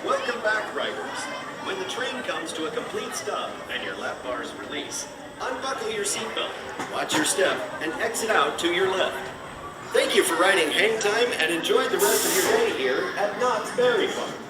Welcome back, riders. When the train comes to a complete stop and your lap bars release, unbuckle your seatbelt, watch your step, and exit out to your left. Thank you for riding HangTime and enjoy the rest of your day here at Knott's Berry Farm.